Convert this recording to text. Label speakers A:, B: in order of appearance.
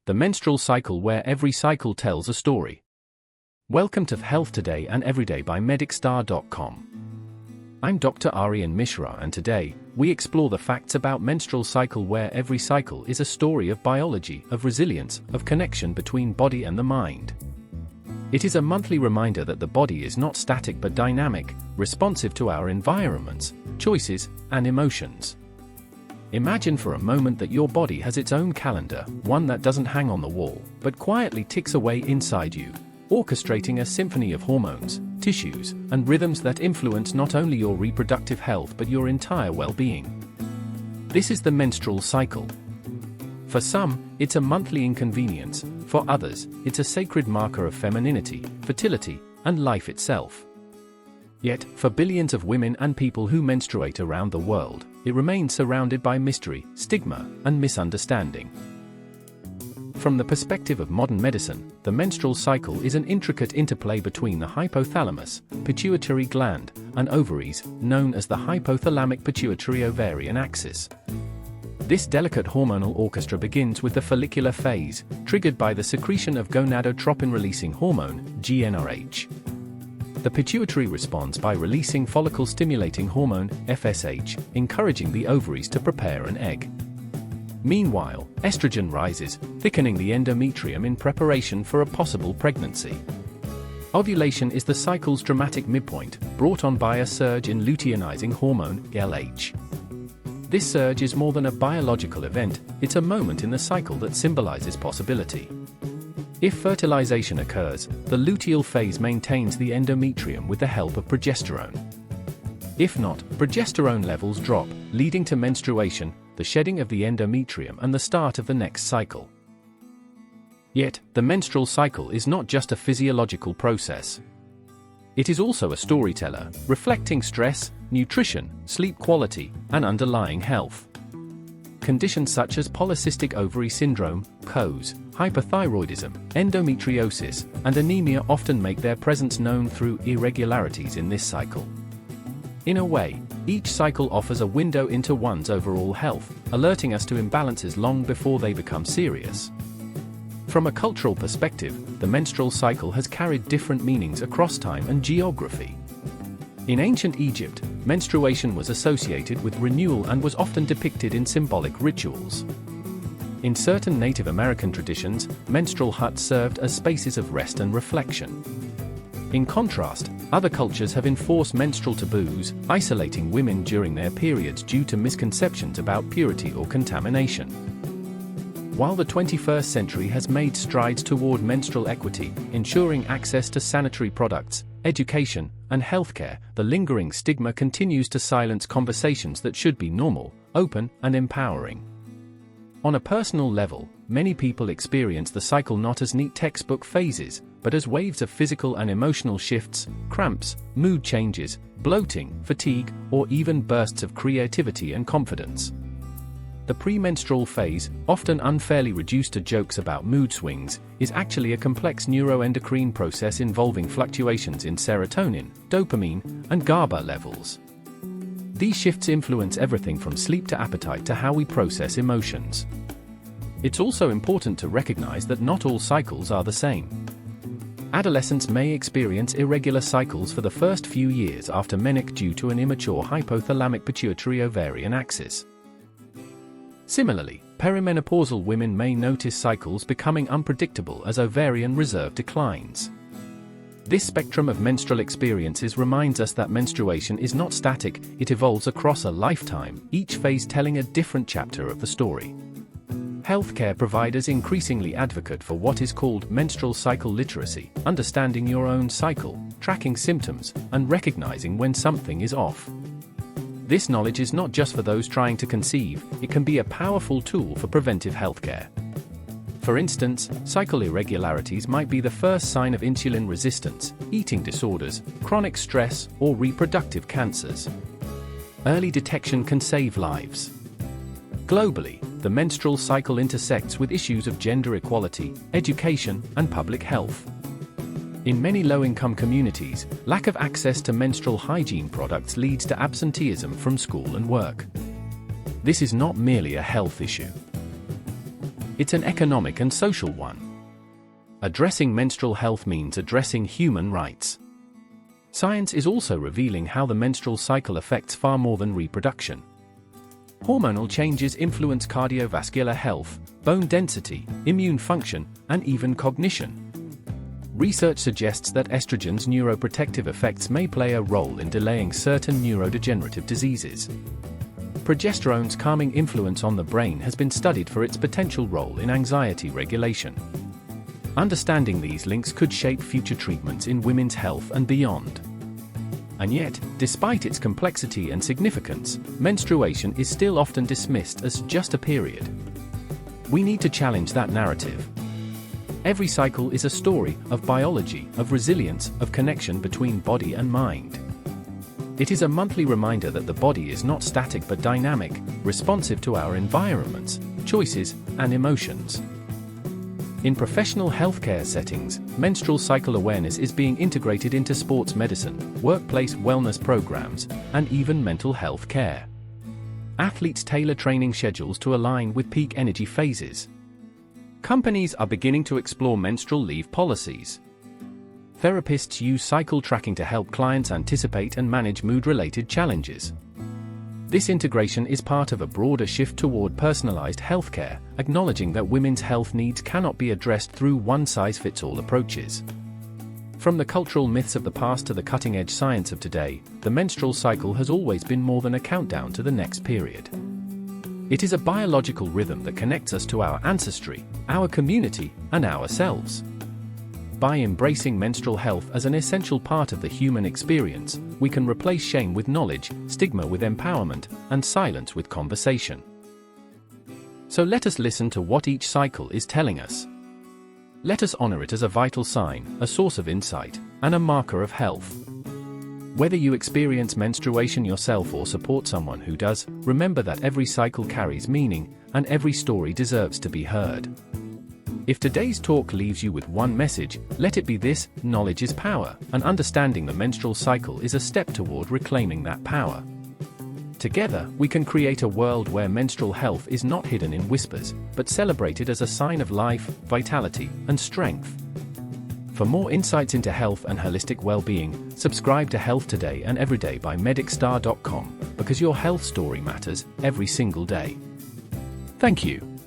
A: the menstrual cycle, where every cycle tells a story. Welcome to Health Today and Everyday by medicstar.com. I'm Dr. Aryan Mishra, and today, we explore the facts about menstrual cycle, where every cycle is a story of biology, of resilience, of connection between body and the mind. It is a monthly reminder that the body is not static but dynamic, responsive to our environments, choices, and emotions. Imagine for a moment that your body has its own calendar, one that doesn't hang on the wall, but quietly ticks away inside you, orchestrating a symphony of hormones, tissues, and rhythms that influence not only your reproductive health but your entire well-being. This is the menstrual cycle. For some, it's a monthly inconvenience; for others, it's a sacred marker of femininity, fertility, and life itself. Yet, for billions of women and people who menstruate around the world, it remains surrounded by mystery, stigma, and misunderstanding. From the perspective of modern medicine, the menstrual cycle is an intricate interplay between the hypothalamus, pituitary gland, and ovaries, known as the hypothalamic pituitary ovarian axis. This delicate hormonal orchestra begins with the follicular phase, triggered by the secretion of gonadotropin-releasing hormone, GnRH. The pituitary responds by releasing follicle-stimulating hormone, FSH, encouraging the ovaries to prepare an egg. Meanwhile, estrogen rises, thickening the endometrium in preparation for a possible pregnancy. Ovulation is the cycle's dramatic midpoint, brought on by a surge in luteinizing hormone, LH. This surge is more than a biological event; it's a moment in the cycle that symbolizes possibility. If fertilization occurs, the luteal phase maintains the endometrium with the help of progesterone. If not, progesterone levels drop, leading to menstruation, the shedding of the endometrium, and the start of the next cycle. Yet, the menstrual cycle is not just a physiological process. It is also a storyteller, reflecting stress, nutrition, sleep quality, and underlying health. Conditions such as polycystic ovary syndrome, PCOS, hyperthyroidism, endometriosis, and anemia often make their presence known through irregularities in this cycle. In a way, each cycle offers a window into one's overall health, alerting us to imbalances long before they become serious. From a cultural perspective, the menstrual cycle has carried different meanings across time and geography. In ancient Egypt, menstruation was associated with renewal and was often depicted in symbolic rituals. In certain Native American traditions, menstrual huts served as spaces of rest and reflection. In contrast, other cultures have enforced menstrual taboos, isolating women during their periods due to misconceptions about purity or contamination. While the 21st century has made strides toward menstrual equity, ensuring access to sanitary products, education, and healthcare, the lingering stigma continues to silence conversations that should be normal, open, and empowering. On a personal level, many people experience the cycle not as neat textbook phases, but as waves of physical and emotional shifts, cramps, mood changes, bloating, fatigue, or even bursts of creativity and confidence. The premenstrual phase, often unfairly reduced to jokes about mood swings, is actually a complex neuroendocrine process involving fluctuations in serotonin, dopamine, and GABA levels. These shifts influence everything from sleep to appetite to how we process emotions. It's also important to recognize that not all cycles are the same. Adolescents may experience irregular cycles for the first few years after menarche due to an immature hypothalamic pituitary ovarian axis. Similarly, perimenopausal women may notice cycles becoming unpredictable as ovarian reserve declines. This spectrum of menstrual experiences reminds us that menstruation is not static; it evolves across a lifetime, each phase telling a different chapter of the story. Healthcare providers increasingly advocate for what is called menstrual cycle literacy, understanding your own cycle, tracking symptoms, and recognizing when something is off. This knowledge is not just for those trying to conceive; it can be a powerful tool for preventive healthcare. For instance, cycle irregularities might be the first sign of insulin resistance, eating disorders, chronic stress, or reproductive cancers. Early detection can save lives. Globally, the menstrual cycle intersects with issues of gender equality, education, and public health. In many low-income communities, lack of access to menstrual hygiene products leads to absenteeism from school and work. This is not merely a health issue. it's an economic and social one. Addressing menstrual health means addressing human rights. Science is also revealing how the menstrual cycle affects far more than reproduction. Hormonal changes influence cardiovascular health, bone density, immune function, and even cognition. Research suggests that estrogen's neuroprotective effects may play a role in delaying certain neurodegenerative diseases. Progesterone's calming influence on the brain has been studied for its potential role in anxiety regulation. Understanding these links could shape future treatments in women's health and beyond. And yet, despite its complexity and significance, menstruation is still often dismissed as just a period. We need to challenge that narrative. Every cycle is a story of biology, of resilience, of connection between body and mind. It is a monthly reminder that the body is not static but dynamic, responsive to our environments, choices, and emotions. In professional healthcare settings, menstrual cycle awareness is being integrated into sports medicine, workplace wellness programs, and even mental health care. Athletes tailor training schedules to align with peak energy phases. Companies are beginning to explore menstrual leave policies. Therapists use cycle tracking to help clients anticipate and manage mood-related challenges. This integration is part of a broader shift toward personalized healthcare, acknowledging that women's health needs cannot be addressed through one-size-fits-all approaches. From the cultural myths of the past to the cutting-edge science of today, the menstrual cycle has always been more than a countdown to the next period. It is a biological rhythm that connects us to our ancestry, our community, and ourselves. By embracing menstrual health as an essential part of the human experience, we can replace shame with knowledge, stigma with empowerment, and silence with conversation. So let us listen to what each cycle is telling us. Let us honor it as a vital sign, a source of insight, and a marker of health. Whether you experience menstruation yourself or support someone who does, remember that every cycle carries meaning, and every story deserves to be heard. If today's talk leaves you with one message, let it be this: knowledge is power, and understanding the menstrual cycle is a step toward reclaiming that power. Together, we can create a world where menstrual health is not hidden in whispers, but celebrated as a sign of life, vitality, and strength. For more insights into health and holistic well-being, subscribe to Health Today and Everyday by medicstar.com, because your health story matters every single day. Thank you.